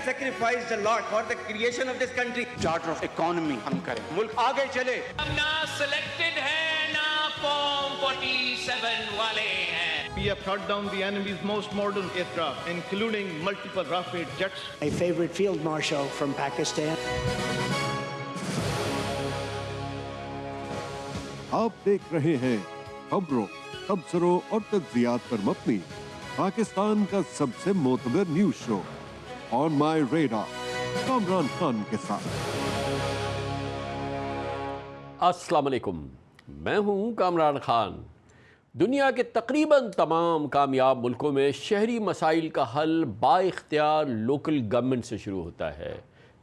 sacrificed a lot for the creation of this country. Charter of economy ہم کریں, ملک آگے چلے. ہم نہ سلیکٹڈ ہیں نہ فارم 47 والے ہیں. We have shot down the enemy's most modern aircraft, including multiple Rafale jets. My favorite field marshal from Pakistan. آپ دیکھ رہے ہیں خبروں، تبصروں اور تجزیات پر مبنی پاکستان کا سب سے معتبر نیوز شو آن مائی ریڈار، کامران خان کے ساتھ. السلام علیکم، میں ہوں کامران خان. دنیا کے تقریباً تمام کامیاب ملکوں میں شہری مسائل کا حل با اختیار لوکل گورنمنٹ سے شروع ہوتا ہے.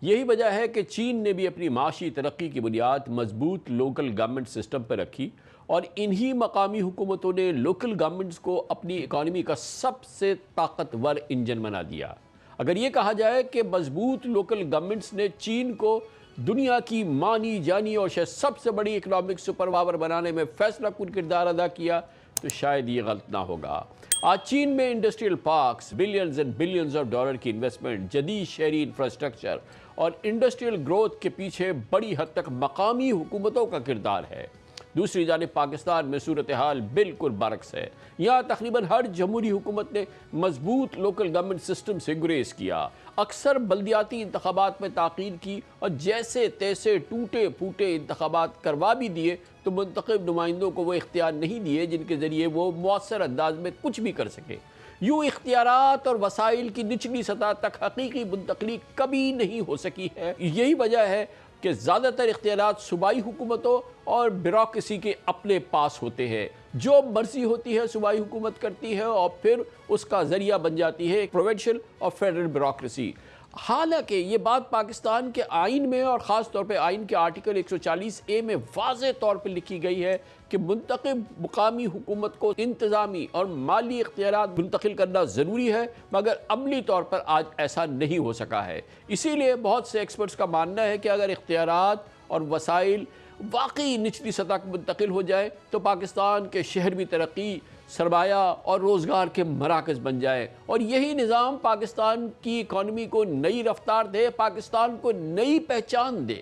یہی وجہ ہے کہ چین نے بھی اپنی معاشی ترقی کی بنیاد مضبوط لوکل گورنمنٹ سسٹم پر رکھی اور انہی مقامی حکومتوں نے لوکل گورنمنٹس کو اپنی اکانومی کا سب سے طاقتور انجن بنا دیا. اگر یہ کہا جائے کہ مضبوط لوکل گورنمنٹس نے چین کو دنیا کی مانی جانی اور شاید سب سے بڑی اکنامک سپر پاور بنانے میں فیصلہ کن کردار ادا کیا تو شاید یہ غلط نہ ہوگا. آج چین میں industrial parks, billions and billions of dollar کی انویسٹمنٹ، جدید شہری انفراسٹرکچر اور انڈسٹریل گروتھ کے پیچھے بڑی حد تک مقامی حکومتوں کا کردار ہے. دوسری جانب پاکستان میں صورتحال بالکل برعکس ہے. یہاں تقریباً ہر جمہوری حکومت نے مضبوط لوکل گورنمنٹ سسٹم سے گریز کیا، اکثر بلدیاتی انتخابات میں تاخیر کی اور جیسے تیسے ٹوٹے پھوٹے انتخابات کروا بھی دیے تو منتخب نمائندوں کو وہ اختیار نہیں دیے جن کے ذریعے وہ مؤثر انداز میں کچھ بھی کر سکے. یوں اختیارات اور وسائل کی نچلی سطح تک حقیقی منتقلی کبھی نہیں ہو سکی ہے. یہی وجہ ہے کہ زیادہ تر اختیارات صوبائی حکومتوں اور بیوروکریسی کے اپنے پاس ہوتے ہیں. جو مرضی ہوتی ہے صوبائی حکومت کرتی ہے اور پھر اس کا ذریعہ بن جاتی ہے پروونشل اور فیڈرل بیوروکریسی. حالانکہ یہ بات پاکستان کے آئین میں اور خاص طور پہ آئین کے آرٹیکل 140A میں واضح طور پہ لکھی گئی ہے کہ منتخب مقامی حکومت کو انتظامی اور مالی اختیارات منتقل کرنا ضروری ہے، مگر عملی طور پر آج ایسا نہیں ہو سکا ہے. اسی لیے بہت سے ایکسپرٹس کا ماننا ہے کہ اگر اختیارات اور وسائل واقعی نچلی سطح کو منتقل ہو جائے تو پاکستان کے شہر بھی ترقی، سرمایہ اور روزگار کے مراکز بن جائے اور یہی نظام پاکستان کی اکانومی کو نئی رفتار دے، پاکستان کو نئی پہچان دے.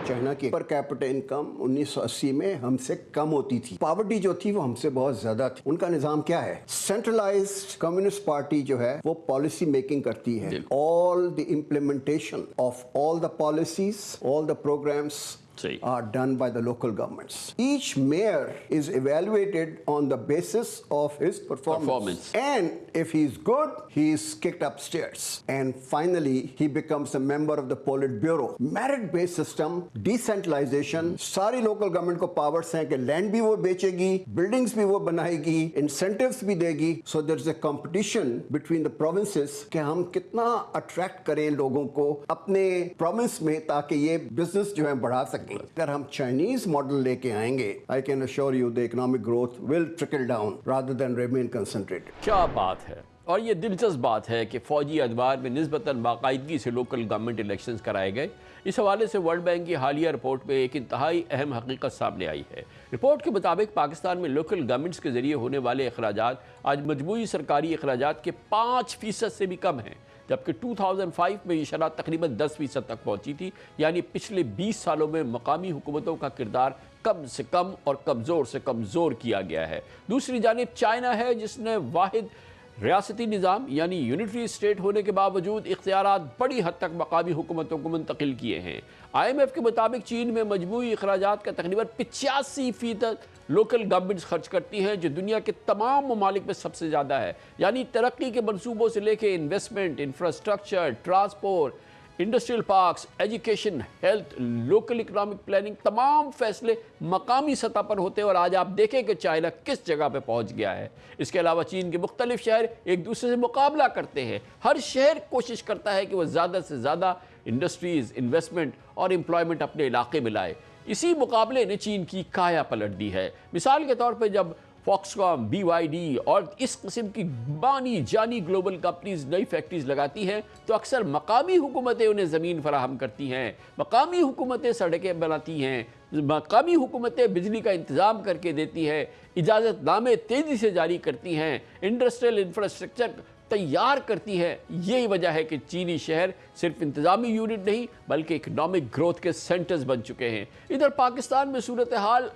چائنا کی پر کیپٹل انکم 1980 میں ہم سے کم ہوتی تھی. پاورٹی جو تھی وہ ہم سے بہت زیادہ تھی. ان کا نظام کیا ہے؟ سینٹرلائزڈ کمیونسٹ پارٹی جو ہے وہ پالیسی میکنگ کرتی ہے. All the implementation of all the policies, all the programmes are done by the local governments. Each mayor is evaluated on the basis of his performance. And if he's good, he is kicked upstairs. And finally, he becomes a member of the Politburo. Merit-based system, decentralization, ساری local government کو powers ہیں کہ land بھی وہ بیچے گی، buildings بھی وہ بنائے گی، incentives بھی دے گی. So there's a competition between the provinces کہ ہم کتنا attract کریں لوگوں کو اپنے province میں تاکہ یہ business جو ہے بڑھا سکیں. اگر ہم چائنیز ماڈل لے کے آئیں گے I can assure you the economic growth will trickle down rather than remain concentrated. کیا بات ہے. اور یہ دلچسپ بات ہے کہ فوجی ادوار میں نسبتاً باقاعدگی سے لوکل گورنمنٹ الیکشنز کرائے گئے. اس حوالے سے ورلڈ بینک کی حالیہ رپورٹ میں ایک انتہائی اہم حقیقت سامنے آئی ہے. رپورٹ کے مطابق پاکستان میں لوکل گورنمنٹس کے ذریعے ہونے والے اخراجات آج مجموعی سرکاری اخراجات کے 5% سے بھی کم ہیں، جبکہ 2005 میں یہ شرح تقریباً 10% تک پہنچی تھی. یعنی پچھلے 20 سالوں میں مقامی حکومتوں کا کردار کم سے کم اور کمزور سے کمزور کیا گیا ہے. دوسری جانب چائنا ہے جس نے واحد ریاستی نظام یعنی یونٹری اسٹیٹ ہونے کے باوجود اختیارات بڑی حد تک مقامی حکومتوں کو منتقل کیے ہیں. IMF کے مطابق چین میں مجموعی اخراجات کا تقریباً 85% لوکل گورنمنٹس خرچ کرتی ہیں، جو دنیا کے تمام ممالک میں سب سے زیادہ ہے. یعنی ترقی کے منصوبوں سے لے کے investment, infrastructure, transport, industrial parks, education, health, local economic planning, تمام فیصلے مقامی سطح پر ہوتے ہیں. اور آج آپ دیکھیں کہ چائنا کس جگہ پہ پہنچ گیا ہے. اس کے علاوہ چین کے مختلف شہر ایک دوسرے سے مقابلہ کرتے ہیں. ہر شہر کوشش کرتا ہے کہ وہ زیادہ سے زیادہ انڈسٹریز، انویسٹمنٹ اور امپلائمنٹ اپنے علاقے میں لائے. اسی مقابلے نے چین کی کایا پلٹ دی ہے. مثال کے طور پہ جب فاکس کام، BYD اور اس قسم کی بانی جانی گلوبل کمپنیز نئی فیکٹریز لگاتی ہیں تو اکثر مقامی حکومتیں انہیں زمین فراہم کرتی ہیں، مقامی حکومتیں سڑکیں بناتی ہیں، مقامی حکومتیں بجلی کا انتظام کر کے دیتی ہیں، اجازت نامے تیزی سے جاری کرتی ہیں، انڈسٹریل انفراسٹرکچر تیار کرتی ہے. یہی وجہ ہے کہ چینی شہر صرف انتظامی یونٹ نہیں بلکہ اکنامک گروتھ کے سینٹرز بن چکے ہیں. ادھر پاکستان میں صورتحال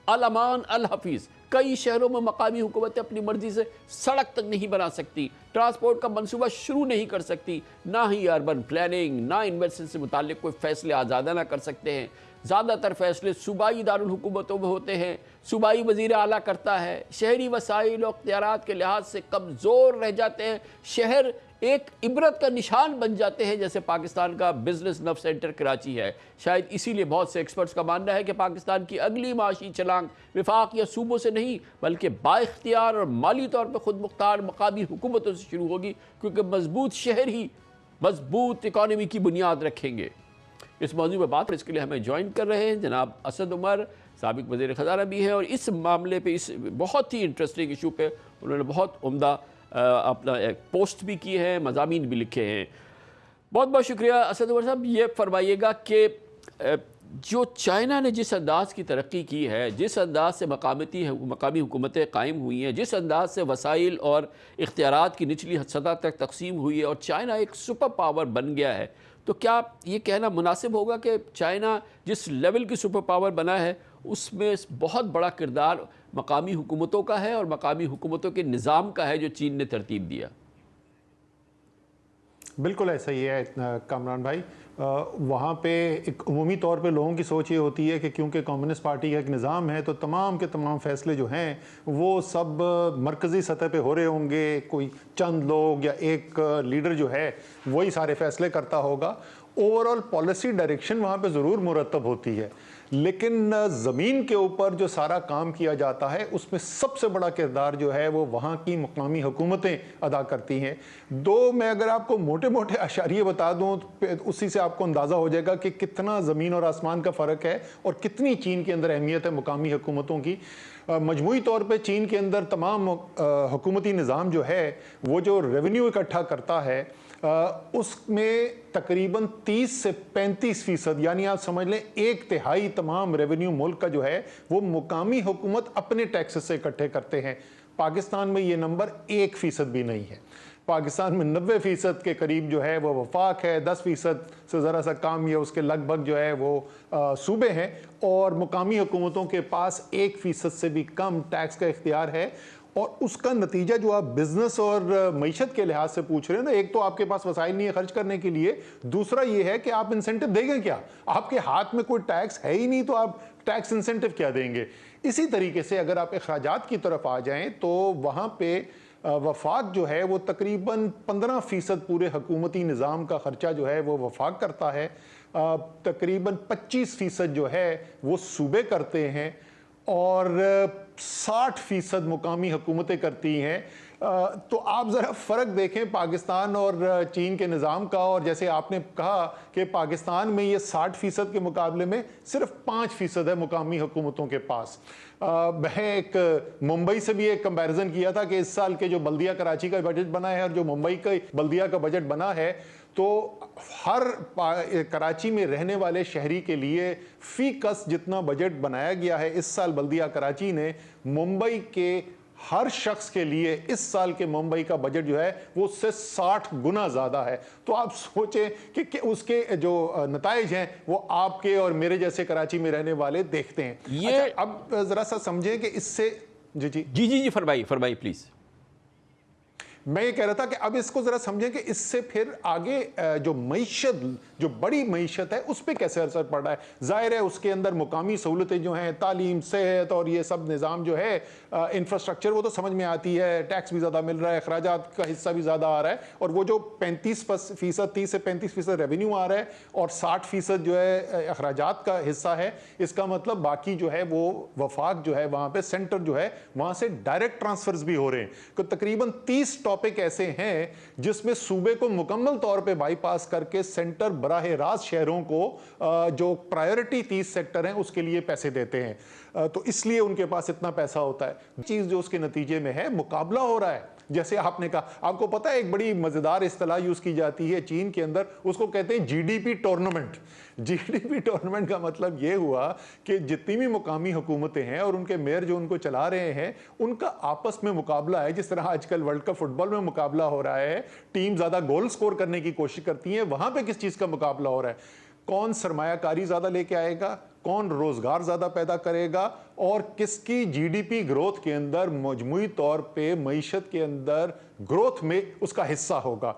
الامان الحفیظ. کئی شہروں میں مقامی حکومتیں اپنی مرضی سے سڑک تک نہیں بنا سکتی, ٹرانسپورٹ کا منصوبہ شروع نہیں کر سکتی, نہ ہی اربن پلاننگ نہ انویسٹمنٹ سے متعلق کوئی فیصلے آزادانہ نہ کر سکتے ہیں. زیادہ تر فیصلے صوبائی دارالحکومتوں میں ہوتے ہیں, صوبائی وزیر اعلیٰ کرتا ہے. شہری وسائل و اختیارات کے لحاظ سے کمزور رہ جاتے ہیں. شہر ایک عبرت کا نشان بن جاتے ہیں, جیسے پاکستان کا بزنس نو سینٹر کراچی ہے. شاید اسی لیے بہت سے ایکسپرٹس کا ماننا ہے کہ پاکستان کی اگلی معاشی چھلانگ وفاق یا صوبوں سے نہیں بلکہ بااختیار اور مالی طور پر خود مختار مقامی حکومتوں سے شروع ہوگی, کیونکہ مضبوط شہر ہی مضبوط اکانومی کی بنیاد رکھیں گے. اس موضوع پر بات اس کے لیے ہمیں جوائن کر رہے ہیں جناب اسد عمر, سابق وزیر خزانہ بھی ہیں, اور اس معاملے پہ اس بہت ہی انٹرسٹنگ ایشو پہ انہوں نے بہت عمدہ اپنا ایک پوسٹ بھی کی ہے, مضامین بھی لکھے ہیں. بہت بہت شکریہ اسد عمر صاحب. یہ فرمائیے گا کہ جو چائنا نے جس انداز کی ترقی کی ہے, جس انداز سے مقامی حکومتیں قائم ہوئی ہیں, جس انداز سے وسائل اور اختیارات کی نچلی سطح تک تقسیم ہوئی ہے اور چائنا ایک سپر پاور بن گیا ہے, تو کیا یہ کہنا مناسب ہوگا کہ چائنا جس لیول کی سپر پاور بنا ہے اس میں بہت بڑا کردار مقامی حکومتوں کا ہے اور مقامی حکومتوں کے نظام کا ہے جو چین نے ترتیب دیا؟ بالکل ایسا ہی ہے کامران بھائی. وہاں پہ ایک عمومی طور پہ لوگوں کی سوچ یہ ہوتی ہے کہ کیونکہ کمیونسٹ پارٹی کا ایک نظام ہے تو تمام کے تمام فیصلے جو ہیں وہ سب مرکزی سطح پہ ہو رہے ہوں گے, کوئی چند لوگ یا ایک لیڈر جو ہے وہی سارے فیصلے کرتا ہوگا. اوورآل پالیسی ڈائریکشن وہاں پہ ضرور مرتب ہوتی ہے, لیکن زمین کے اوپر جو سارا کام کیا جاتا ہے اس میں سب سے بڑا کردار جو ہے وہ وہاں کی مقامی حکومتیں ادا کرتی ہیں. میں اگر آپ کو موٹے موٹے اشاریے بتا دوں تو اسی سے آپ کو اندازہ ہو جائے گا کہ کتنا زمین اور آسمان کا فرق ہے اور کتنی چین کے اندر اہمیت ہے مقامی حکومتوں کی. مجموعی طور پہ چین کے اندر تمام حکومتی نظام جو ہے وہ جو ریونیو اکٹھا کرتا ہے اس میں تقریباً 30 سے 35% یعنی آپ سمجھ لیں 1/3 تمام ریونیو ملک کا جو ہے وہ مقامی حکومت اپنے ٹیکسز سے اکٹھے کرتے ہیں. پاکستان میں یہ نمبر 1% بھی نہیں ہے. پاکستان میں 90% کے قریب جو ہے وہ وفاق ہے, 10% سے ذرا سا کام یا اس کے لگ بھگ جو ہے وہ صوبے ہیں, اور مقامی حکومتوں کے پاس 1% سے بھی کم ٹیکس کا اختیار ہے. اور اس کا نتیجہ جو آپ بزنس اور معیشت کے لحاظ سے پوچھ رہے ہیں نا, ایک تو آپ کے پاس وسائل نہیں ہے خرچ کرنے کے لیے, دوسرا یہ ہے کہ آپ انسینٹو دیں گے کیا؟ آپ کے ہاتھ میں کوئی ٹیکس ہے ہی نہیں تو آپ ٹیکس انسینٹو کیا دیں گے؟ اسی طریقے سے اگر آپ اخراجات کی طرف آ جائیں تو وہاں پہ وفاق جو ہے وہ تقریباً 15% پورے حکومتی نظام کا خرچہ جو ہے وہ وفاق کرتا ہے, تقریباً 25% جو ہے وہ صوبے کرتے ہیں اور 60% مقامی حکومتیں کرتی ہیں. تو آپ ذرا فرق دیکھیں پاکستان اور چین کے نظام کا, اور جیسے آپ نے کہا کہ پاکستان میں یہ 60% کے مقابلے میں صرف 5% ہے مقامی حکومتوں کے پاس. میں ایک ممبئی سے بھی ایک کمپیریزن کیا تھا کہ اس سال کے جو بلدیہ کراچی کا بجٹ بنا ہے اور جو ممبئی کا بلدیہ کا بجٹ بنا ہے, تو ہر کراچی میں رہنے والے شہری کے لیے فی کس جتنا بجٹ بنایا گیا ہے اس سال بلدیہ کراچی نے, ممبئی کے ہر شخص کے لیے اس سال کے ممبئی کا بجٹ جو ہے وہ اس سے 60 گنا زیادہ ہے. تو آپ سوچیں کہ اس کے جو نتائج ہیں وہ آپ کے اور میرے جیسے کراچی میں رہنے والے دیکھتے ہیں. یہ اب ذرا سا سمجھیں کہ اس سے جی فرمائیے پلیز. میں یہ کہہ رہا تھا کہ اب اس کو ذرا سمجھیں کہ اس سے پھر آگے جو معیشت, جو بڑی معیشت ہے اس پہ کیسے اثر پڑ رہا ہے. ظاہر ہے اس کے اندر مقامی سہولتیں جو ہیں, تعلیم, صحت اور یہ سب نظام جو ہے, انفراسٹرکچر, وہ تو سمجھ میں آتی ہے, ٹیکس بھی زیادہ مل رہا ہے, اخراجات کا حصہ بھی زیادہ آ رہا ہے, اور وہ جو 35% 30 سے 35% ریونیو آ رہا ہے اور 60% جو ہے اخراجات کا حصہ ہے, اس کا مطلب باقی جو ہے وہ وفاق جو ہے وہاں پہ سینٹر جو ہے وہاں سے ڈائریکٹ ٹرانسفرز بھی ہو رہے ہیں. کہ تقریباً 30 ٹاپک ایسے ہیں جس میں صوبے کو مکمل طور پہ بائی پاس کر کے سینٹر براہ راست شہروں کو جو پرائیورٹی 30 سیکٹر ہیں اس کے لیے پیسے دیتے ہیں. تو اس لیے ان کے پاس اتنا پیسہ ہوتا ہے. چیز جو اس کے نتیجے میں ہے, مقابلہ ہو رہا ہے. جیسے آپ نے کہا, آپ کو پتہ ہے ایک بڑی مزیدار اصطلاح یوز کی جاتی ہے چین کے اندر, اس کو کہتے ہیں GDP ٹورنامنٹ. GDP ٹورنامنٹ کا مطلب یہ ہوا کہ جتنی بھی مقامی حکومتیں ہیں اور ان کے میئر جو ان کو چلا رہے ہیں ان کا آپس میں مقابلہ ہے. جس طرح آج کل ورلڈ کپ فٹ بال لیول میں مقابلہ ہو رہا ہے, ٹیم زیادہ گول سکور کرنے کی کوشش کرتی ہیں, وہاں پہ کس چیز کا مقابلہ ہو رہا ہے, کون سرمایہ کاری زیادہ لے کے آئے گا, کون روزگار زیادہ پیدا کرے گا, اور کس کی جی ڈی پی گروتھ کے اندر مجموعی طور پہ معیشت کے اندر گروتھ میں اس کا حصہ ہوگا.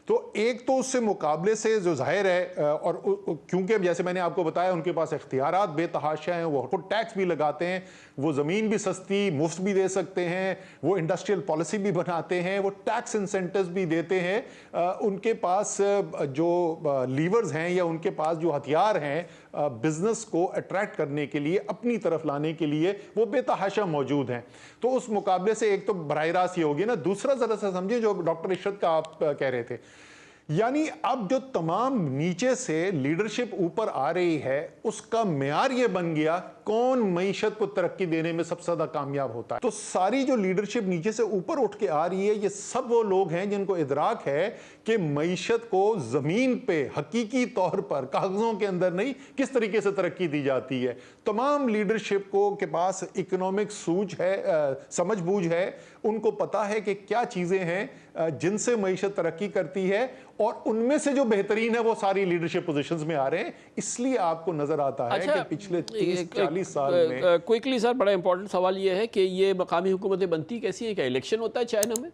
تو ایک تو اس سے مقابلے سے جو ظاہر ہے, اور کیونکہ جیسے میں نے آپ کو بتایا ان کے پاس اختیارات بے تحاشا ہیں, وہ خود ٹیکس بھی لگاتے ہیں, وہ زمین بھی سستی مفت بھی دے سکتے ہیں, وہ انڈسٹریل پالیسی بھی بناتے ہیں, وہ ٹیکس انسینٹیوز بھی دیتے ہیں, ان کے پاس جو لیورز ہیں یا ان کے پاس جو ہتھیار ہیں بزنس کو اٹریکٹ کرنے کے لیے, اپنی طرف لانے کے لیے, وہ بے تحاشا موجود ہیں. تو اس مقابلے سے ایک تو براہ راست یہ ہوگی نا. دوسرا ذرا سا سمجھیں جو ڈاکٹر عشرت کا آپ کہہ رہے تھے, یعنی اب جو تمام نیچے سے لیڈرشپ اوپر آ رہی ہے اس کا معیار یہ بن گیا کون معیشت کو ترقی دینے میں سب سے زیادہ کامیاب ہوتا ہے. تو ساری جو لیڈرشپ نیچے سے اوپر اٹھ کے آ رہی ہے, یہ سب وہ لوگ ہیں جن کو ادراک ہے کہ معیشت کو زمین پہ حقیقی طور پر کاغذوں کے اندر نہیں کس طریقے سے ترقی دی جاتی ہے. تمام لیڈرشپ کو کے پاس اکنامک سوجھ ہے, سمجھ بوجھ ہے, ان کو پتا ہے کہ کیا چیزیں ہیں جن سے معیشت ترقی کرتی ہے, اور ان میں سے جو بہترین ہے وہ ساری لیڈرشپ پوزیشنز میں آ رہے ہیں. اس لیے آپ کو نظر آتا ہے کہ پچھلے 30-40 سال میں کوئکلی سر, بڑا امپورٹنٹ سوال یہ ہے کہ یہ مقامی حکومتیں بنتی کیسی ہیں؟ کیا الیکشن ہوتا ہے چائنا میں؟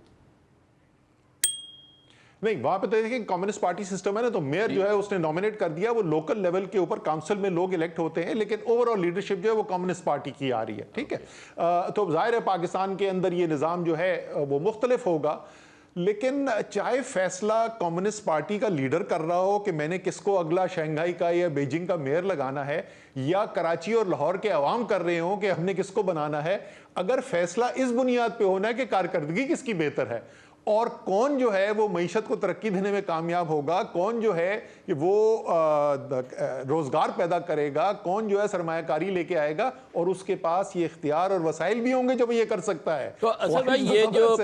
نہیں, وہاں پہ تو دیکھیں کمیونسٹ پارٹی سسٹم ہے نا, تو میئر جو ہے اس نے نومینیٹ کر دیا, وہ لوکل لیول کے اوپر کاؤنسل میں لوگ الیکٹ ہوتے ہیں, لیکن اوور آل لیڈرشپ جو ہے وہ کمیونسٹ پارٹی کی آ رہی ہے. ٹھیک ہے, تو ظاہر ہے پاکستان کے اندر یہ نظام جو ہے وہ مختلف ہوگا, لیکن چاہے فیصلہ کمیونسٹ پارٹی کا لیڈر کر رہا ہو کہ میں نے کس کو اگلا شنگھائی کا یا بیجنگ کا میئر لگانا ہے, یا کراچی اور لاہور کے عوام کر رہے ہوں کہ ہم نے کس کو بنانا ہے, اگر فیصلہ اس بنیاد پہ ہونا ہے کہ کارکردگی کس کی بہتر ہے, اور کون جو ہے وہ معیشت کو ترقی دینے میں کامیاب ہوگا, کون جو ہے وہ روزگار پیدا کرے گا, کون جو ہے سرمایہ کاری لے کے آئے گا, اور اس کے پاس یہ اختیار اور وسائل بھی ہوں گے جو وہ یہ کر سکتا ہے. تو اصل میں یہ جو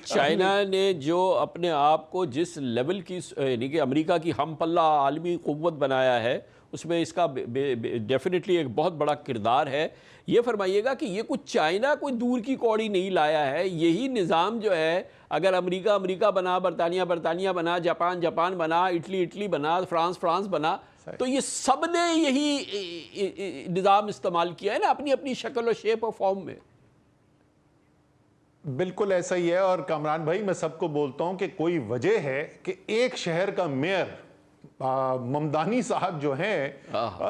چائنا نے جو اپنے آپ کو جس لیول کی, یعنی کہ امریکہ کی ہم پلہ عالمی قوت بنایا ہے, اس میں اس کا ڈیفینیٹلی ایک بہت بڑا کردار ہے. یہ فرمائیے گا کہ یہ کچھ چائنا کوئی دور کی کوڑی نہیں لایا ہے, یہی نظام جو ہے اگر امریکہ بنا, برطانیہ بنا, جاپان بنا, اٹلی بنا, فرانس بنا, تو یہ سب نے یہی نظام استعمال کیا ہے نا اپنی اپنی شکل و شیپ اور فارم میں. بالکل ایسا ہی ہے. اور کامران بھائی, میں سب کو بولتا ہوں کہ کوئی وجہ ہے کہ ایک شہر کا میئر ممدانی صاحب جو ہیں,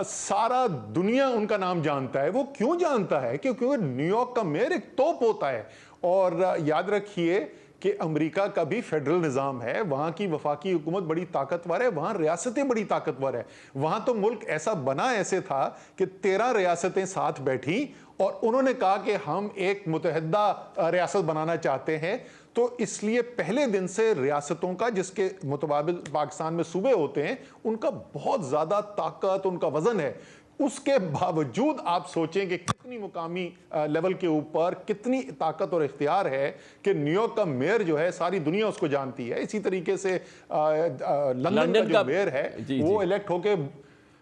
سارا دنیا ان کا نام جانتا ہے. وہ کیوں جانتا ہے؟ کیونکہ نیو یارک کا میئر ایک توپ ہوتا ہے. اور یاد رکھیے کہ امریکہ کا بھی فیڈرل نظام ہے, وہاں کی وفاقی حکومت بڑی طاقتور ہے, وہاں ریاستیں بڑی طاقتور ہیں. وہاں تو ملک ایسا بنا ایسے تھا کہ 13 ریاستیں ساتھ بیٹھی اور انہوں نے کہا کہ ہم ایک متحدہ ریاست بنانا چاہتے ہیں. تو اس لیے پہلے دن سے ریاستوں کا, جس کے متبادل پاکستان میں صوبے ہوتے ہیں, ان کا بہت زیادہ طاقت, ان کا وزن ہے. اس کے باوجود آپ سوچیں کہ کتنی مقامی لیول کے اوپر کتنی طاقت اور اختیار ہے کہ نیو یارک کا میئر جو ہے ساری دنیا اس کو جانتی ہے. اسی طریقے سے لندن کا جو میئر ہے وہ الیکٹ ہو کے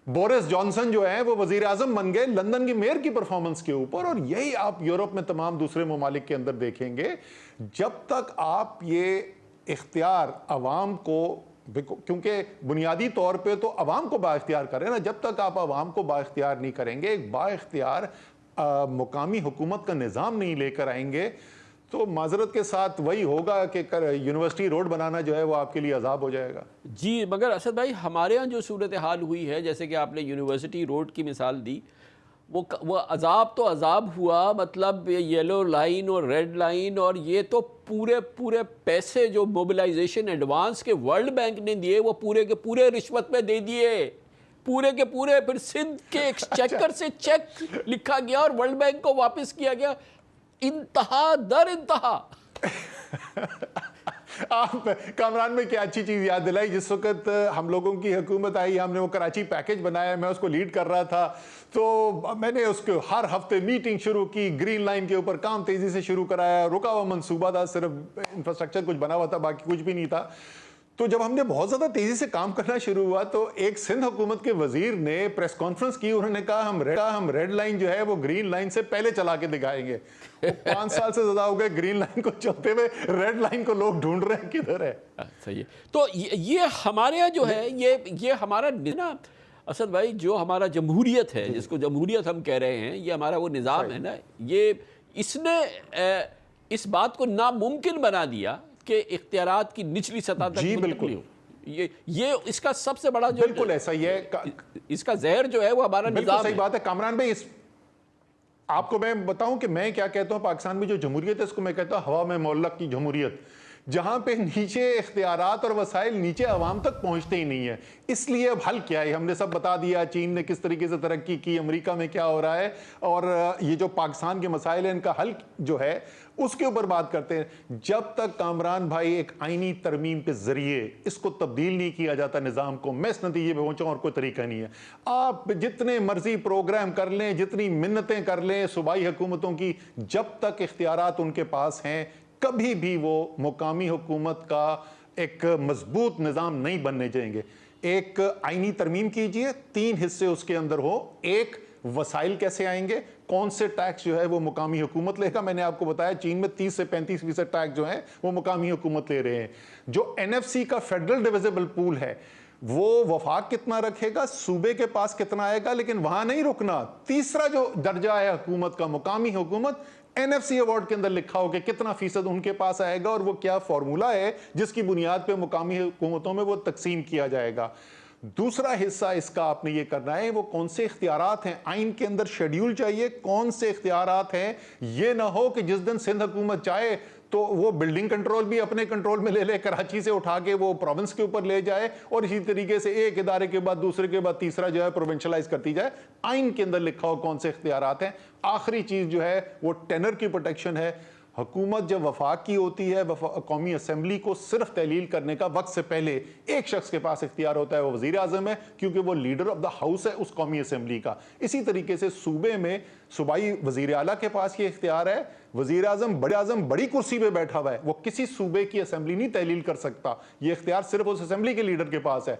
بورس جانسن جو ہے وہ وزیر اعظم بن گئے لندن کے میئر کی پرفارمنس کے اوپر. اور یہی آپ یورپ میں تمام دوسرے ممالک کے اندر دیکھیں گے. جب تک آپ یہ اختیار عوام کو, کیونکہ بنیادی طور پہ تو عوام کو با اختیار کریں نا, جب تک آپ عوام کو با اختیار نہیں کریں گے, ایک با اختیار مقامی حکومت کا نظام نہیں لے کر آئیں گے, تو معذرت کے ساتھ وہی ہوگا کہ یونیورسٹی روڈ بنانا جو ہے وہ آپ کے لیے عذاب ہو جائے گا. جی مگر اسد بھائی, ہمارے ہاں جو صورتحال ہوئی ہے, جیسے کہ آپ نے یونیورسٹی روڈ کی مثال دی, وہ عذاب تو عذاب ہوا, مطلب یلو لائن اور ریڈ لائن, اور یہ تو پورے پیسے جو موبلائزیشن ایڈوانس کے ورلڈ بینک نے دیے وہ پورے کے پورے رشوت میں دے دیے, پورے کے پورے. پھر سندھ کے ایکسچیکر سے چیک لکھا گیا اور ورلڈ بینک کو واپس کیا گیا. انتہا در انتہا. آپ کامران میں کیا اچھی چیز یاد دلائی. جس وقت ہم لوگوں کی حکومت آئی, ہم نے وہ کراچی پیکج بنایا, میں اس کو لیڈ کر رہا تھا, تو میں نے اس کو ہر ہفتے میٹنگ شروع کی, گرین لائن کے اوپر کام تیزی سے شروع کرایا. رکا ہوا منصوبہ تھا, صرف انفراسٹرکچر کچھ بنا ہوا تھا, باقی کچھ بھی نہیں تھا. تو جب ہم نے بہت زیادہ تیزی سے کام کرنا شروع ہوا تو ایک سندھ حکومت کے وزیر نے پریس کانفرنس کی, انہوں نے کہا ہم ریڈ لائن جو ہے وہ گرین لائن سے پہلے چلا کے دکھائیں گے. 5 سال سے زیادہ ہو گئے گرین لائن کو چلتے ہوئے, ریڈ لائن کو لوگ ڈھونڈ رہے ہیں کدھر ہے. صحیح ہے. تو یہ ہمارے یہاں جو ہے یہ ہمارا نا اسد بھائی, جو ہمارا جمہوریت ہے, جس کو جمہوریت ہم کہہ رہے ہیں, یہ ہمارا وہ نظام ہے نا, یہ اس نے اس بات کو ناممکن بنا دیا کہ اختیارات کی نچلی سطح تک منتقلی ہو. یہ اس کا سب سے بڑا جو بالکل ایسا ہی ہے, اس کا زہر جو ہے وہ ہمارا نظام ہے. بالکل صحیح بات ہے کامران بھائی. آپ کو میں بتاؤں کہ میں کیا کہتا ہوں, پاکستان میں جو جمہوریت ہے اس کو میں کہتا ہوں ہوا میں معلق کی جمہوریت, جہاں پہ نیچے اختیارات اور وسائل نیچے عوام تک پہنچتے ہی نہیں ہے. اس لیے اب حل کیا ہے, ہم نے سب بتا دیا چین نے کس طریقے سے ترقی کی, امریکہ میں کیا ہو رہا ہے, اور یہ جو پاکستان کے مسائل ہیں ان کا حل جو ہے اس کے اوپر بات کرتے ہیں. جب تک کامران بھائی ایک آئینی ترمیم کے ذریعے اس کو تبدیل نہیں کیا جاتا نظام کو, میں اس نتیجے پہ پہنچا اور کوئی طریقہ نہیں ہے. آپ جتنے مرضی پروگرام کر لیں, جتنی منتیں کر لیں صوبائی حکومتوں کی, جب تک اختیارات ان کے پاس ہیں کبھی بھی وہ مقامی حکومت کا ایک مضبوط نظام نہیں بننے جائیں گے. ایک آئینی ترمیم کیجئے, 3 حصے اس کے اندر ہو. ایک, وسائل کیسے آئیں گے, کون سے ٹیکس جو ہے وہ مقامی حکومت لے گا. میں نے آپ کو بتایا چین میں 30 سے 35% ٹیکس جو ہیں وہ مقامی حکومت لے رہے ہیں. جو NFC کا فیڈرل ڈیویزیبل پول ہے وہ وفاق کتنا رکھے گا, صوبے کے پاس کتنا آئے گا, لیکن وہاں نہیں رکنا. تیسرا جو درجہ ہے حکومت کا, مقامی حکومت, NFC ایوارڈ کے اندر لکھا ہو کہ کتنا فیصد ان کے پاس آئے گا اور وہ کیا فارمولا ہے جس کی بنیاد پہ مقامی حکومتوں میں وہ تقسیم کیا جائے گا. دوسرا حصہ اس کا آپ نے یہ کرنا ہے, وہ کون سے اختیارات ہیں, آئین کے اندر شیڈیول چاہیے کون سے اختیارات ہیں. یہ نہ ہو کہ جس دن سندھ حکومت چاہے تو وہ بلڈنگ کنٹرول بھی اپنے کنٹرول میں لے لے, کراچی سے اٹھا کے وہ پروونس کے اوپر لے جائے, اور اسی طریقے سے ایک ادارے کے بعد دوسرے کے بعد تیسرا جو ہے پروونشلائز کرتی جائے. آئین کے اندر لکھا ہو کون سے اختیارات ہیں. آخری چیز جو ہے وہ ٹینر کی پروٹیکشن ہے. حکومت جب وفاق کی ہوتی ہے, قومی اسمبلی کو صرف تحلیل کرنے کا وقت سے پہلے ایک شخص کے پاس اختیار ہوتا ہے, وہ وزیر اعظم ہے, کیونکہ وہ لیڈر آف دا ہاؤس ہے اس قومی اسمبلی کا. اسی طریقے سے صوبے میں صوبائی وزیر اعلیٰ کے پاس یہ اختیار ہے. وزیر اعظم بڑی کرسی پہ بیٹھا ہوا ہے, وہ کسی صوبے کی اسمبلی نہیں تحلیل کر سکتا. یہ اختیار صرف اس اسمبلی کے لیڈر کے پاس ہے.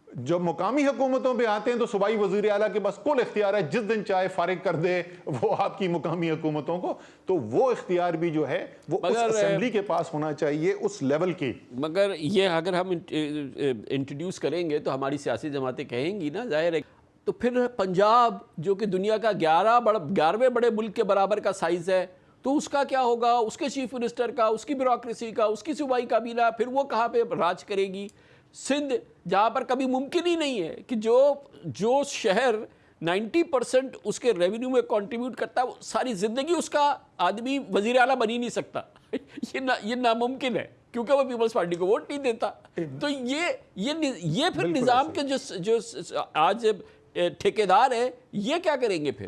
جب مقامی حکومتوں پہ آتے ہیں تو صوبائی وزیر اعلیٰ کے پاس کل اختیار ہے, جس دن چاہے فارغ کر دے وہ آپ کی مقامی حکومتوں کو. تو وہ اختیار بھی جو ہے وہ اس اسمبلی کے پاس ہونا چاہیے اس لیول کی. مگر یہ اگر ہم انٹروڈیوس کریں گے تو ہماری سیاسی جماعتیں کہیں گی نا, ظاہر ہے, تو پھر پنجاب جو کہ دنیا کا 11ویں بڑے ملک کے برابر کا سائز ہے, تو اس کا کیا ہوگا, اس کے چیف منسٹر کا, اس کی بیوروکریسی کا, اس کی صوبائی کابینہ, پھر وہ کہاں پہ راج کرے گی. سندھ جہاں پر کبھی ممکن ہی نہیں ہے کہ جو شہر 90% اس کے ریونیو میں کنٹریبیوٹ کرتا ہے, وہ ساری زندگی اس کا آدمی وزیر اعلیٰ بن ہی نہیں سکتا. یہ ناممکن ہے کیونکہ وہ پیپلز پارٹی کو ووٹ نہیں دیتا. تو یہ پھر نظام کے جو آج ٹھیکیدار ہیں یہ کیا کریں گے پھر.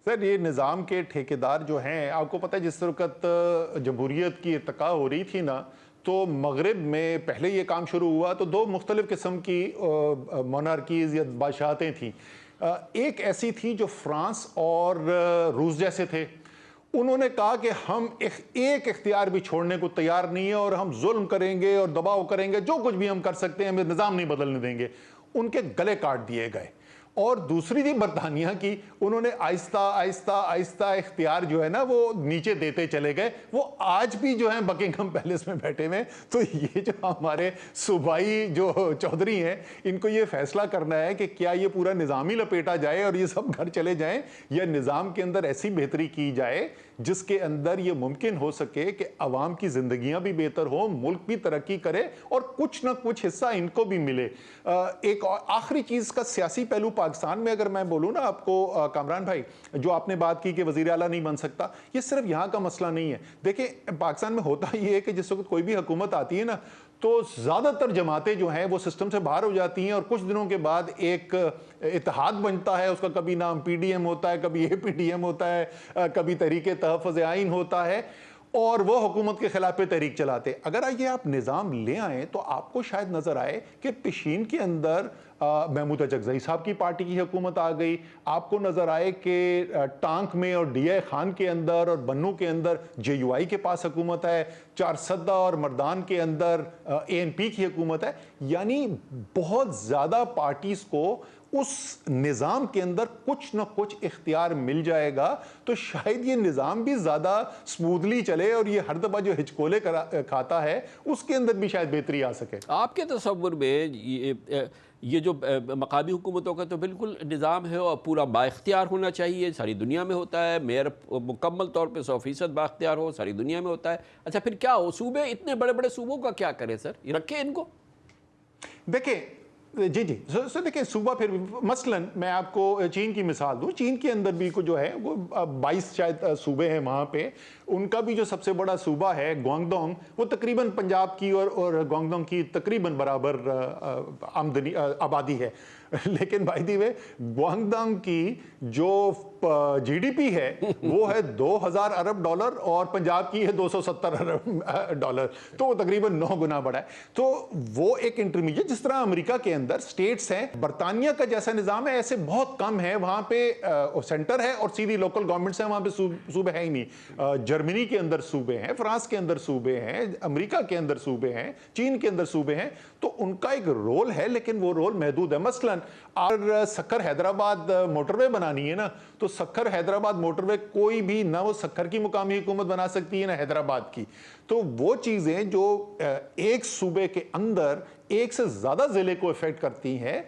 سر یہ نظام کے ٹھیکیدار جو ہیں, آپ کو پتہ ہے جس وقت جمہوریت کی ارتقاء ہو رہی تھی نا, تو مغرب میں پہلے یہ کام شروع ہوا تو 2 مختلف قسم کی مونارکیز یا بادشاہتیں تھیں. ایک ایسی تھی جو فرانس اور روس جیسے تھے, انہوں نے کہا کہ ہم ایک اختیار بھی چھوڑنے کو تیار نہیں ہے, اور ہم ظلم کریں گے اور دباؤ کریں گے, جو کچھ بھی ہم کر سکتے ہیں, ہمیں نظام نہیں بدلنے دیں گے. ان کے گلے کاٹ دیے گئے. اور دوسری تھی برطانیہ کی, انہوں نے آہستہ آہستہ آہستہ اختیار جو ہے نا وہ نیچے دیتے چلے گئے. وہ آج بھی جو ہیں بکنگھم پیلس میں بیٹھے ہوئے. تو یہ جو ہمارے صوبائی جو چودھری ہیں, ان کو یہ فیصلہ کرنا ہے کہ کیا یہ پورا نظام ہی لپیٹا جائے اور یہ سب گھر چلے جائیں, یا نظام کے اندر ایسی بہتری کی جائے جس کے اندر یہ ممکن ہو سکے کہ عوام کی زندگیاں بھی بہتر ہوں, ملک بھی ترقی کرے, اور کچھ نہ کچھ حصہ ان کو بھی ملے. ایک آخری چیز کا سیاسی پہلو پاکستان میں اگر میں بولوں نا آپ کو کامران بھائی, جو آپ نے بات کی کہ وزیر اعلیٰ نہیں بن سکتا, یہ صرف یہاں کا مسئلہ نہیں ہے. دیکھیں پاکستان میں ہوتا یہ ہے کہ جس وقت کوئی بھی حکومت آتی ہے نا, تو زیادہ تر جماعتیں جو ہیں وہ سسٹم سے باہر ہو جاتی ہیں, اور کچھ دنوں کے بعد ایک اتحاد بنتا ہے. اس کا کبھی نام PDM ہوتا ہے, کبھی APDM ہوتا ہے, کبھی تحریک تحفظ آئین ہوتا ہے, اور وہ حکومت کے خلاف پہ تحریک چلاتے. اگر یہ آپ نظام لے آئیں تو آپ کو شاید نظر آئے کہ پیشین کے اندر محمود اچکزئی صاحب کی پارٹی کی حکومت آ گئی. آپ کو نظر آئے کہ ٹانک میں اور ڈی آئی خان کے اندر اور بنو کے اندر جے یو آئی کے پاس حکومت ہے, چارسدہ اور مردان کے اندر اے این پی کی حکومت ہے. یعنی بہت زیادہ پارٹیز کو اس نظام کے اندر کچھ نہ کچھ اختیار مل جائے گا تو شاید یہ نظام بھی زیادہ سموتھلی چلے, اور یہ ہر دفعہ جو ہچکولے کھاتا ہے اس کے اندر بھی شاید بہتری آ سکے. آپ کے تصور میں یہ جو مقامی حکومتوں کا تو بالکل نظام ہے اور پورا با اختیار ہونا چاہیے, ساری دنیا میں ہوتا ہے, میئر مکمل طور پہ 100% با اختیار ہو, ساری دنیا میں ہوتا ہے. اچھا پھر کیا ہو, صوبے اتنے بڑے بڑے صوبوں کا کیا کرے سر, رکھیں ان کو. دیکھیں جی دیکھیں صوبہ پھر مثلا میں آپ کو چین کی مثال دوں. چین کے اندر بھی جو ہے وہ 22 شاید صوبے ہیں وہاں پہ. ان کا بھی جو سب سے بڑا صوبہ ہے گوانگڈونگ, وہ تقریباً پنجاب کی اور گوانگڈونگ کی تقریباً برابر آمدنی آبادی ہے. لیکن بائی دی وے گوانگڈونگ کی جو جی ڈی پی ہے وہ ہے 2000 ارب ڈالر اور پنجاب کی ہے 270 ارب ڈالر, تو وہ تقریباً 9 گنا بڑا ہے. تو وہ ایک انٹرمیڈیٹ, جس طرح امریکہ کے اندر سٹیٹس ہیں, برطانیہ کا جیسا نظام ہے ایسے بہت کم ہے. وہاں پہ سینٹر ہے اور سیدھی لوکل گورنمنٹس ہیں, وہاں پہ صوبے ہے ہی نہیں. جرمنی کے اندر صوبے ہیں, فرانس کے اندر صوبے ہیں, امریکہ کے اندر صوبے ہیں, چین کے اندر صوبے ہیں. تو ان کا ایک رول ہے لیکن وہ رول محدود ہے. مثلا اگر سکر حیدرآباد موٹر وے بنانی ہے نا, تو سکر حیدرآباد موٹر وے کوئی بھی نہ وہ سکر کی مقامی حکومت بنا سکتی ہے نہ حیدرآباد کی. تو وہ چیزیں جو ایک صوبے کے اندر ایک سے زیادہ ضلع کو افیکٹ کرتی ہیں,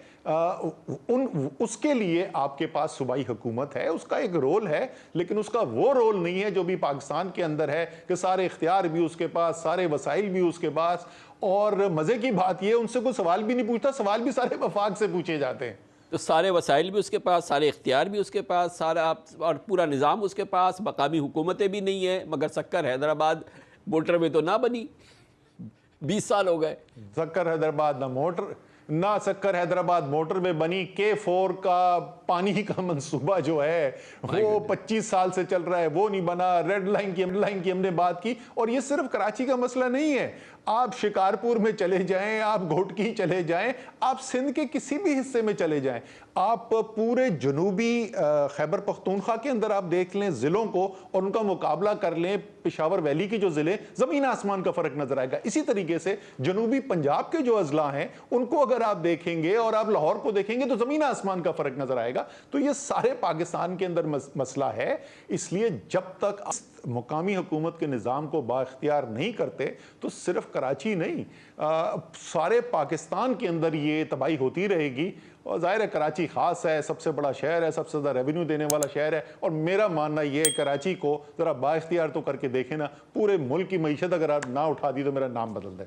اس کے لیے آپ کے پاس صوبائی حکومت ہے, اس کا ایک رول ہے. لیکن اس کا وہ رول نہیں ہے جو بھی پاکستان کے اندر ہے کہ سارے اختیار بھی اس کے پاس, سارے وسائل بھی اس کے پاس, اور مزے کی بات یہ ان سے کوئی سوال بھی نہیں پوچھتا, سوال بھی سارے وفاق سے پوچھے جاتے ہیں. تو سارے وسائل بھی اس کے پاس, سارے اختیار بھی اس کے پاس, سارا اور پورا نظام اس کے پاس, مقامی حکومتیں بھی نہیں ہیں. مگر سکر حیدرآباد موٹر وے تو نہ بنی, 20 سال ہو گئے. سکر حیدرآباد نہ سکر حیدرآباد موٹر وے بنی. K4 کا پانی کا منصوبہ جو ہے وہ 25 سال سے چل رہا ہے, وہ نہیں بنا. ریڈ لائن کی ہم نے بات کی, اور یہ صرف کراچی کا مسئلہ نہیں ہے. آپ شکارپور میں چلے جائیں, آپ گھوٹکی چلے جائیں, آپ سندھ کے کسی بھی حصے میں چلے جائیں, آپ پورے جنوبی خیبر پختونخوا کے اندر آپ دیکھ لیں ضلعوں کو اور ان کا مقابلہ کر لیں پشاور ویلی کی جو ضلع, زمین آسمان کا فرق نظر آئے گا. اسی طریقے سے جنوبی پنجاب کے جو اضلاع ہیں ان کو اگر آپ دیکھیں گے اور آپ لاہور کو دیکھیں گے تو زمین آسمان کا فرق نظر آئے گا. تو یہ سارے پاکستان کے اندر مسئلہ ہے. اس لیے جب تک مقامی حکومت کے نظام کو با اختیار نہیں کرتے تو صرف کراچی نہیں, سارے پاکستان کے اندر یہ تباہی ہوتی رہے گی. اور ظاہر ہے کراچی خاص ہے, سب سے بڑا شہر ہے, سب سے زیادہ ریونیو دینے والا شہر ہے, اور میرا ماننا یہ ہے کراچی کو ذرا با اختیار تو کر کے دیکھیں نا. پورے ملک کی معیشت اگر آپ نہ اٹھا دی تو میرا نام بدل دیں.